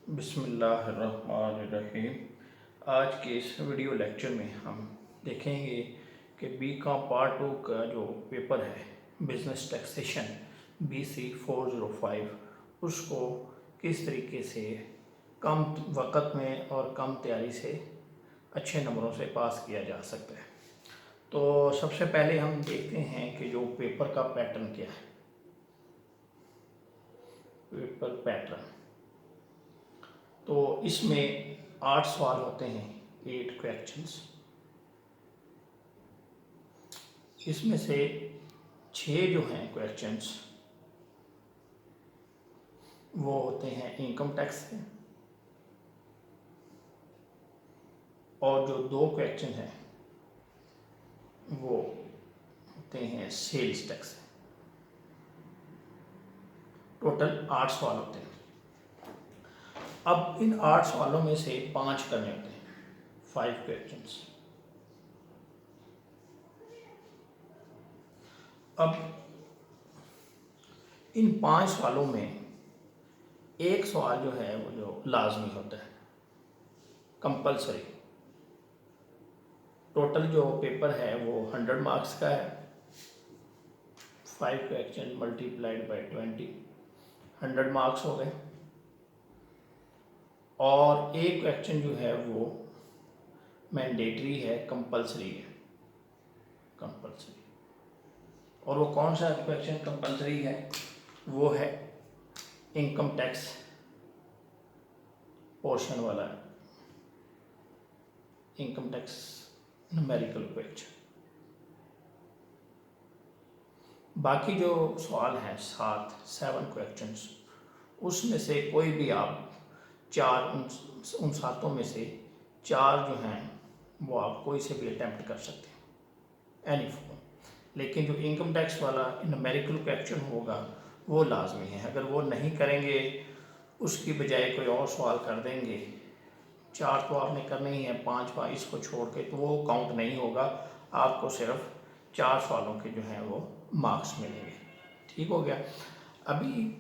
बिस्मिल्लाहिर्रहमानिर्रहीम। आज के इस वीडियो लेक्चर में हम देखेंगे कि बीकॉम पार्ट 2 का जो पेपर है बिज़नेस टैक्सेशन BC 405 उसको किस तरीके से कम वक़्त में और कम तैयारी से अच्छे नंबरों से पास किया जा सकता है। तो सबसे पहले हम देखते हैं कि जो पेपर का पैटर्न क्या है। पेपर पैटर्न तो इसमें 8 सवाल होते हैं, 8 क्वेश्चंस। इसमें से 6 जो हैं क्वेश्चंस वो होते हैं इनकम टैक्स से, और जो 2 क्वेश्चन हैं वो होते हैं सेल्स टैक्स से। टोटल 8 सवाल होते हैं। अब इन 8 सवालों में से 5 करने होते हैं, 5 क्वेश्चंस। अब इन 5 सवालों में एक सवाल जो है वो जो लाजमी होता है, कंपलसरी। टोटल जो पेपर है वो 100 मार्क्स का है। 5 क्वेश्चन मल्टीप्लाइड बाय 20, 100 मार्क्स हो गए। और एक क्वेश्चन जो है वो मैंडेटरी है, कंपलसरी है, कंपलसरी। और वो कौन सा क्वेश्चन कंपलसरी है? वो है इनकम टैक्स पोर्शन वाला इनकम टैक्स न्यूमेरिकल क्वेश्चन। बाकी जो सवाल हैं 7 क्वेश्चंस, उसमें से कोई भी आप 4 उन 7 में से 4 जो हैं वो आप कोई से भी अटैम्प्ट कर सकते हैं, एनी फोर। लेकिन जो इनकम टैक्स वाला न्यूमेरिकल क्वेश्चन होगा वो लाजमी है। अगर वो नहीं करेंगे, उसकी बजाय कोई और सवाल कर देंगे, 4 तो आपने करने ही है, 5 इसको छोड़ के, तो वो काउंट नहीं होगा। आपको सिर्फ 4 सवालों के जो हैं वो मार्क्स मिलेंगे। ठीक हो गया। अभी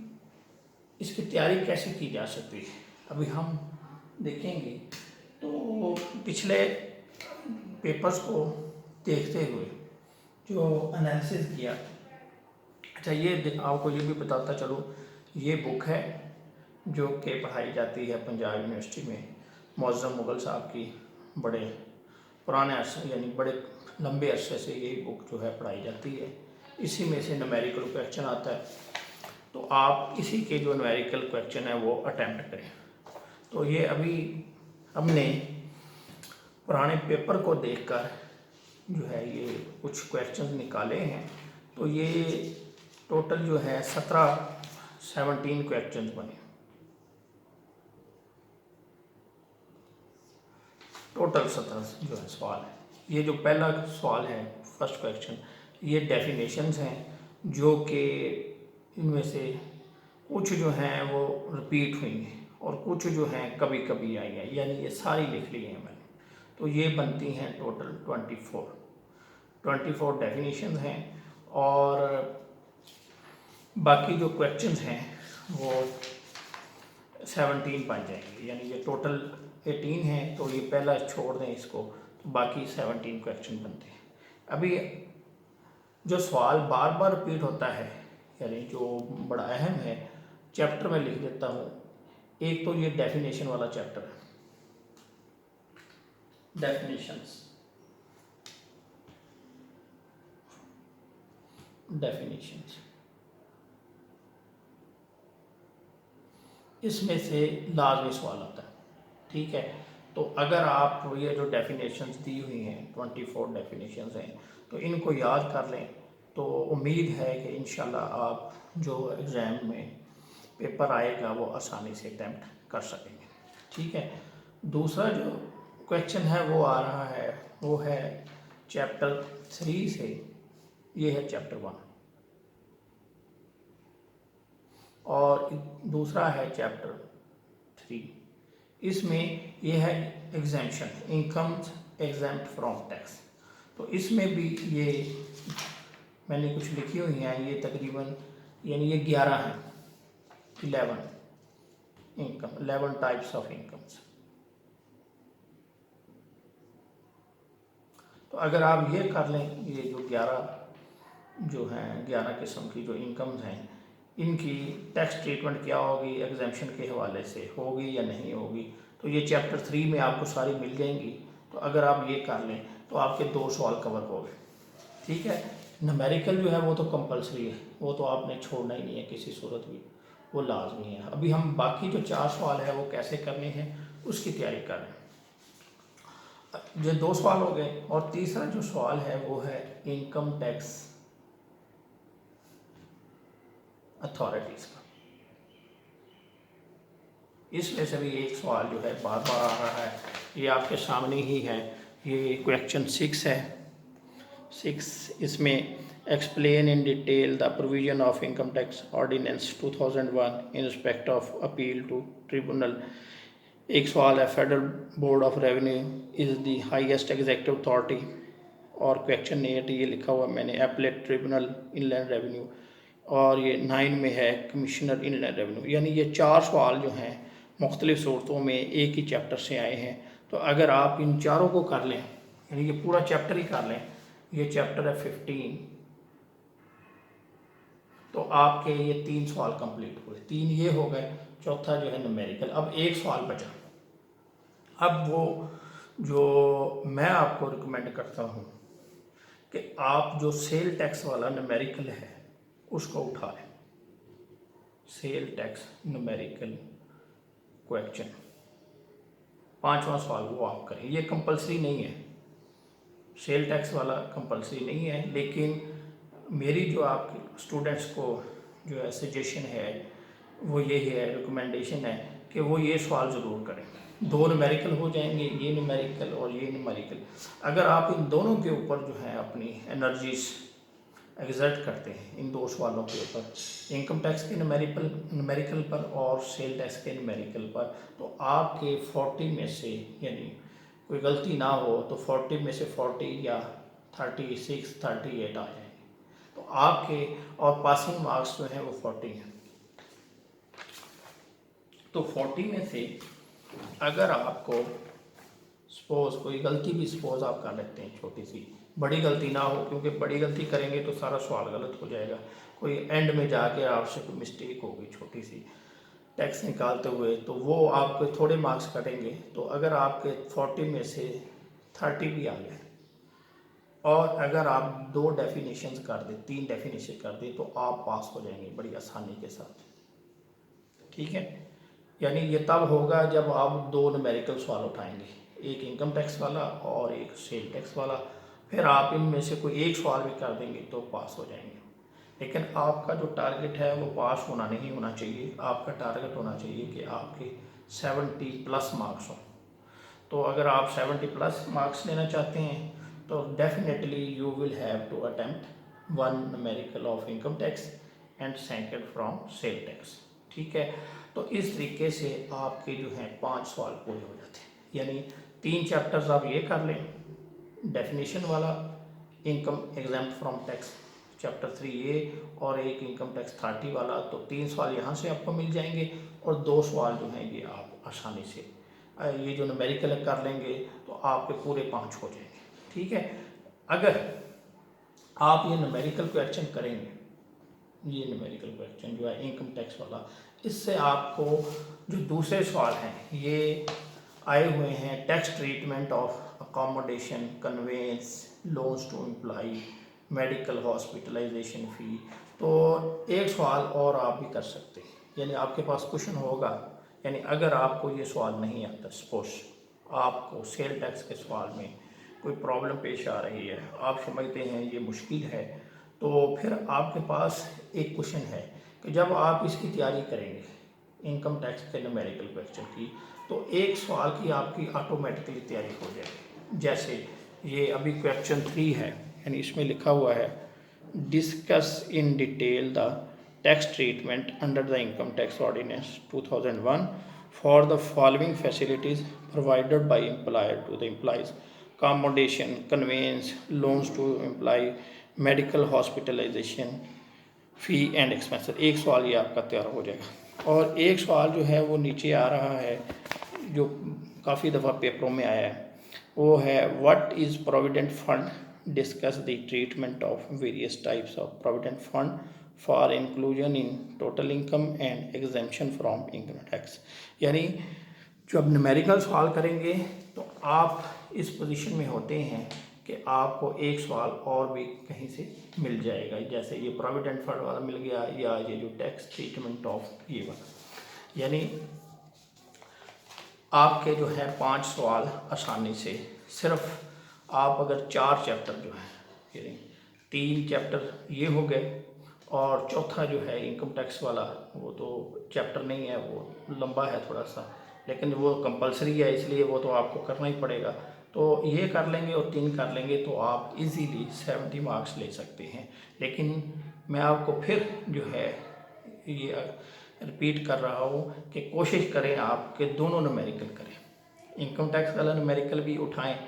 इसकी तैयारी कैसे की जा सकती है अभी हम देखेंगे। तो पिछले पेपर्स को देखते हुए जो एनालिसिस किया, अच्छा ये आपको ये भी बताता चलो, ये बुक है जो कि पढ़ाई जाती है पंजाब यूनिवर्सिटी में। मुअज़्ज़म मुग़ल साहब की बड़े पुराने अरसे, यानी बड़े लंबे अरसे से यही बुक जो है पढ़ाई जाती है। इसी में से न्यूमेरिकल क्वेश्चन आता है, तो आप इसी के जो न्यूमेरिकल क्वेश्चन है वो अटैम्प्ट करें। तो ये अभी हमने पुराने पेपर को देखकर जो है ये कुछ क्वेश्चन निकाले हैं। तो ये टोटल जो है 17 क्वेश्चन बने। टोटल 17 जो है सवाल है। ये जो पहला सवाल है, फर्स्ट क्वेश्चन, ये डेफिनेशंस हैं, जो कि इनमें से कुछ जो हैं वो रिपीट हुई हैं और कुछ जो हैं कभी कभी आई हैं, यानी ये सारी लिख ली हैं मैंने। तो ये बनती हैं टोटल 24 डेफिनेशंस हैं। और बाकी जो क्वेश्चंस हैं वो 17 बन जाएंगे, यानी ये टोटल 18 है। तो ये पहला छोड़ दें इसको, तो बाकी 17 क्वेश्चन बनते हैं। अभी जो सवाल बार बार रिपीट होता है, यानी जो बड़ा अहम है, चैप्टर में लिख देता हूँ। एक तो ये डेफिनेशन वाला चैप्टर है, डेफिनेशंस। इसमें से लाजमी सवाल आता है। ठीक है। तो अगर आप ये जो डेफिनेशंस दी हुई हैं, 24 डेफिनेशंस हैं, तो इनको याद कर लें, तो उम्मीद है कि इंशाल्लाह आप जो एग्ज़ाम में पेपर आएगा वो आसानी से अटैम्प्ट कर सकेंगे। ठीक है। दूसरा जो क्वेश्चन है वो आ रहा है, वो है चैप्टर 3 से। ये है चैप्टर 1 और दूसरा है चैप्टर 3। इसमें ये है exemption, income exempt from tax. तो इसमें भी ये मैंने कुछ लिखी हुई हैं, ये तकरीबन यानी ये 11 हैं, 11 इनकम, 11 टाइप्स ऑफ इनकम्स। तो अगर आप ये कर लें, ये जो 11 किस्म की जो इनकम्स हैं, इनकी टैक्स ट्रीटमेंट क्या होगी, एग्जाम्पशन के हवाले से होगी या नहीं होगी, तो ये चैप्टर 3 में आपको सारी मिल जाएंगी। तो अगर आप ये कर लें तो आपके 2 सवाल कवर हो गए। ठीक है, न्यूमेरिकल जो है वो तो कंपलसरी है, वो तो आपने छोड़ना ही नहीं है किसी सूरत भी, वो लाजमी है। अभी हम बाकी जो 4 सवाल है वो कैसे करने हैं उसकी तैयारी कर रहे हैं। ये 2 सवाल हो गए, और तीसरा जो सवाल है वो है इनकम टैक्स अथॉरिटीज़ का। इसमें से भी एक सवाल जो है बार बार आ रहा है, ये आपके सामने ही है, ये क्वेश्चन 6 है। 6 इसमें explain in detail the provision of income tax ordinance 2001 in respect of appeal to tribunal. एक सवाल है federal board of revenue is the highest executive authority, और क्वेश्चन 8 ये लिखा हुआ मैंने एपलेट ट्रिब्यूनल इनलैंड रेवेन्यू, और ये 9 में है कमिश्नर इनलैंड रेवेन्यू। यानी ये 4 सवाल जो हैं मुख्तलिफ़ सूरतों में एक ही चैप्टर से आए हैं। तो अगर आप इन चारों को कर लें, यानी ये पूरा चैप्टर ही कर लें, ये चैप्टर है 15, तो आपके ये 3 सवाल कंप्लीट हुए। 3 ये हो गए, चौथा जो है न्यूमेरिकल। अब एक सवाल बचा। अब वो जो मैं आपको रिकमेंड करता हूँ कि आप जो सेल टैक्स वाला न्यूमेरिकल है उसको उठा लें। सेल टैक्स न्यूमेरिकल क्वेश्चन 5वां सवाल वो आप करें। ये कंपलसरी नहीं है, सेल टैक्स वाला कंपलसरी नहीं है, लेकिन मेरी जो आपके स्टूडेंट्स को जो है सजेशन है वो ये है, रिकमेंडेशन है कि वो ये सवाल ज़रूर करें। 2 न्यूमेरिकल हो जाएंगे, ये न्यूमेरिकल और ये न्यूमेरिकल। अगर आप इन दोनों के ऊपर जो है अपनी एनर्जीज एग्जर्ट करते हैं, इन 2 सवालों के ऊपर, इनकम टैक्स के न्यूमेरिकल पर और सेल टैक्स के न्यूमेरिकल पर, तो आपके 40 में से, यानी कोई गलती ना हो तो 40 में से 40 या 36, 38 आ जाएंगे। तो आपके और पासिंग मार्क्स जो हैं वो 40 हैं। तो 40 में से अगर आपको सपोज कोई गलती भी सपोज आप कर लेते हैं, छोटी सी, बड़ी गलती ना हो, क्योंकि बड़ी गलती करेंगे तो सारा सवाल गलत हो जाएगा। कोई एंड में जाके आपसे कोई मिस्टेक होगी छोटी सी टैक्स निकालते हुए, तो वो आपके थोड़े मार्क्स कटेंगे। तो अगर आपके 40 में से 30 भी आ गए, और अगर आप 2 डेफिनेशंस कर दें, 3 डेफिनेशन कर दें, तो आप पास हो जाएंगे बड़ी आसानी के साथ। ठीक है, यानी ये तब होगा जब आप 2 न्यूमेरिकल सवाल उठाएंगे, एक इनकम टैक्स वाला और एक सेल टैक्स वाला। फिर आप इनमें से कोई एक सवाल भी कर देंगे तो पास हो जाएंगे। लेकिन आपका जो टारगेट है वो पास होना नहीं होना चाहिए, आपका टारगेट होना चाहिए कि आपके 70+ मार्क्स हों। तो अगर आप 70+ मार्क्स लेना चाहते हैं तो definitely you will have to attempt 1 numerical of income tax and second from sale tax. ठीक है, तो इस तरीके से आपके जो हैं 5 सवाल पूरे हो जाते हैं। यानी 3 चैप्टर्स आप ये कर लें, डेफिनेशन वाला, income exempt from tax chapter 3 ये, और एक इनकम टैक्स 30 वाला, तो 3 सवाल यहाँ से आपको मिल जाएंगे, और 2 सवाल जो हैं ये आप आसानी से ये जो न्यूमेरिकल कर लेंगे तो आपके पूरे 5 हो जाएंगे। ठीक है, अगर आप ये न्यूमेरिकल क्वेश्चन करेंगे, ये न्यूमेरिकल क्वेश्चन जो है इनकम टैक्स वाला, इससे आपको जो दूसरे सवाल हैं ये आए हुए हैं, tax treatment of accommodation, conveyance, loans to employ, medical hospitalisation fee. तो एक सवाल और आप भी कर सकते हैं, यानी आपके पास क्वेश्चन होगा। यानी अगर आपको ये सवाल नहीं आता, सपोज आपको सेल टैक्स के सवाल में कोई प्रॉब्लम पेश आ रही है, आप समझते हैं ये मुश्किल है, तो फिर आपके पास एक क्वेश्चन है कि जब आप इसकी तैयारी करेंगे इनकम टैक्स के न्यूमेरिकल क्वेश्चन की, तो एक सवाल की आपकी ऑटोमेटिकली तैयारी हो जाएगी। जैसे ये अभी क्वेश्चन 3 है, यानी इसमें लिखा हुआ है discuss in detail the tax treatment under the income tax ordinance 2001 for the following facilities provided by employer to the employees, accommodation, conveyance, loans to employee, medical hospitalisation fee and expenses. एक सवाल ये आपका तैयार हो जाएगा। और एक सवाल जो है वो नीचे आ रहा है, जो काफ़ी दफ़ा पेपरों में आया है, वो है what is provident fund, discuss the treatment of various types of provident fund for inclusion in total income and exemption from income tax. यानी जब न्यूमेरिकल सवाल करेंगे तो आप इस पोजीशन में होते हैं कि आपको एक सवाल और भी कहीं से मिल जाएगा, जैसे ये प्रोविडेंट फंड वाला मिल गया, या ये जो टैक्स ट्रीटमेंट ऑफ ये वाला। यानी आपके जो है 5 सवाल आसानी से, सिर्फ आप अगर 4 चैप्टर जो है, यानी 3 चैप्टर ये हो गए और चौथा जो है इनकम टैक्स वाला, वो तो चैप्टर नहीं है, वो लंबा है थोड़ा सा, लेकिन वो कंपलसरी है इसलिए वो तो आपको करना ही पड़ेगा। तो ये कर लेंगे और 3 कर लेंगे तो आप इजीली 70 मार्क्स ले सकते हैं। लेकिन मैं आपको फिर जो है ये रिपीट कर रहा हूँ कि कोशिश करें आप कि दोनों न्यूमेरिकल करें, इनकम टैक्स वाला न्यूमेरिकल भी उठाएं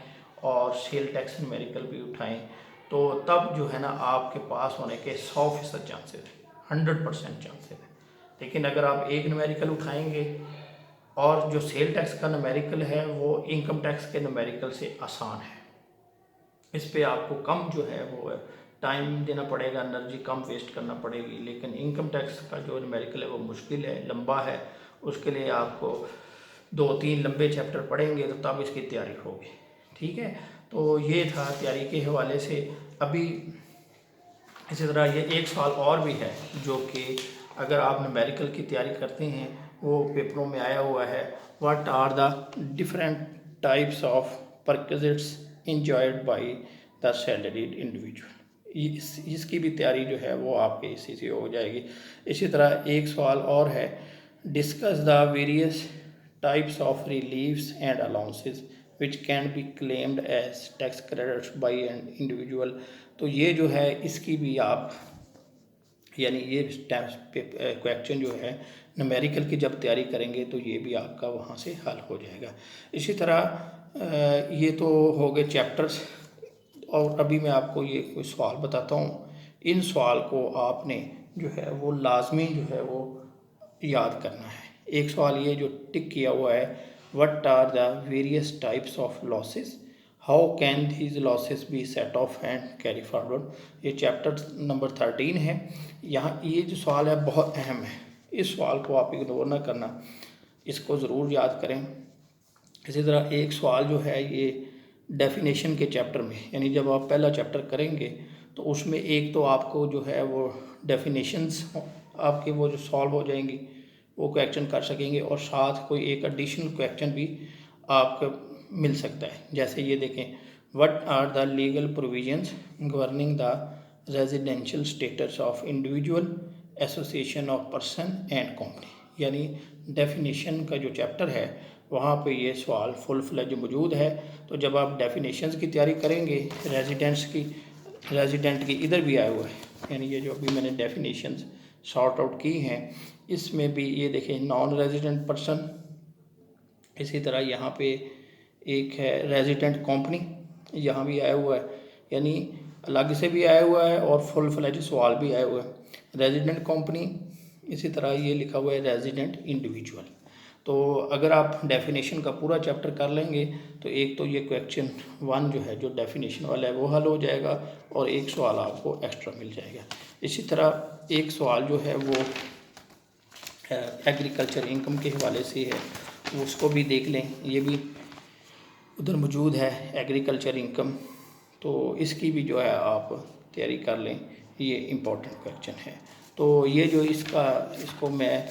और सेल टैक्स न्यूमेरिकल भी उठाएं, तो तब जो है ना आपके पास होने के 100% चांसेस है, 100% चांसेस है। लेकिन अगर आप एक न्यूमेरिकल उठाएंगे और जो सेल टैक्स का न्यूमेरिकल है वो इनकम टैक्स के न्यूमेरिकल से आसान है, इस पे आपको कम जो है वो टाइम देना पड़ेगा, एनर्जी कम वेस्ट करना पड़ेगी। लेकिन इनकम टैक्स का जो न्यूमेरिकल है वो मुश्किल है, लंबा है, उसके लिए आपको 2-3 लंबे चैप्टर पढ़ेंगे तो तब इसकी तैयारी होगी। ठीक है, तो ये था तैयारी के हवाले से। अभी इसी तरह ये एक सवाल और भी है जो कि अगर आप न्यूमेरिकल की तैयारी करते हैं, वो पेपरों में आया हुआ है, what are the different types of perquisites enjoyed by the salaried individual. इसकी भी तैयारी जो है वो आपके इसी से हो जाएगी। इसी तरह एक सवाल और है, discuss the various types of reliefs and allowances which can be claimed as tax credits by an individual. तो ये जो है इसकी भी आप, यानी ये क्वेश्चन जो है न्यूमेरिकल की जब तैयारी करेंगे तो ये भी आपका वहाँ से हल हो जाएगा। इसी तरह ये तो हो गए चैप्टर्स, और अभी मैं आपको ये कोई सवाल बताता हूँ। इन सवाल को आपने जो है वो लाजमी जो है वो याद करना है। एक सवाल ये जो टिक किया हुआ है, what are the various types of losses, how can these losses be set off and carry forward. ये चैप्टर नंबर 13 है। यहाँ ये जो सवाल है बहुत अहम है, इस सवाल को आप इग्नोर ना करना, इसको ज़रूर याद करें। इसी तरह एक सवाल जो है ये डेफिनेशन के चैप्टर में, यानी जब आप पहला चैप्टर करेंगे तो उसमें एक तो आपको जो है वो डेफिनेशंस आपके वो जो सॉल्व हो जाएंगी, वो क्वेश्चन कर सकेंगे, और साथ कोई एक एडिशनल क्वेश्चन भी आपको मिल सकता है। जैसे ये देखें, what are the legal provisions governing the residential status of individual, association of person and company. यानी डेफिनेशन का जो चैप्टर है वहाँ पे ये सवाल फुल फ्लेज मौजूद है। तो जब आप डेफिनेशंस की तैयारी करेंगे, रेजिडेंट की इधर भी आया हुआ है, यानी ये जो अभी मैंने डेफिनेशंस सॉर्ट आउट की हैं इसमें भी ये देखें नॉन रेजिडेंट पर्सन, इसी तरह यहाँ पे एक है रेजिडेंट कंपनी, यहाँ भी आया हुआ है, यानी अलग से भी आया हुआ है और फुल फ्लेज सवाल भी आया हुआ है। रेजिडेंट कंपनी, इसी तरह ये लिखा हुआ है रेजिडेंट इंडिविजुअल। तो अगर आप डेफिनेशन का पूरा चैप्टर कर लेंगे तो एक तो ये क्वेश्चन 1 जो है जो डेफिनेशन वाला है वो हल हो जाएगा और एक सवाल आपको एक्स्ट्रा मिल जाएगा। इसी तरह एक सवाल जो है वो एग्रीकल्चर इनकम के हवाले से है, उसको भी देख लें, ये भी उधर मौजूद है एग्रीकल्चर इनकम, तो इसकी भी जो है आप तैयारी कर लें, ये इम्पोर्टेंट क्वेश्चन है। तो ये जो इसको मैं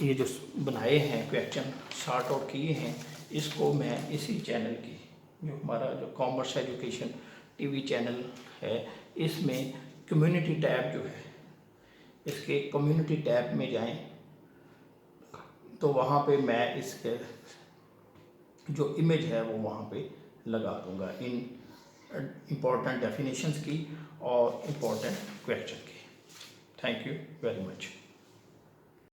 ये जो बनाए हैं क्वेश्चन शॉर्ट आउट किए हैं, इसको मैं इसी चैनल की जो हमारा जो कॉमर्स एजुकेशन टीवी चैनल है इसमें कम्युनिटी टैब जो है, इसके कम्युनिटी टैब में जाएं तो वहाँ पे मैं इसके जो इमेज है वो वहाँ पे लगा दूँगा इन इम्पोर्टेंट डेफिनेशंस की और इम्पोर्टेंट क्वेश्चन की। Thank you very much.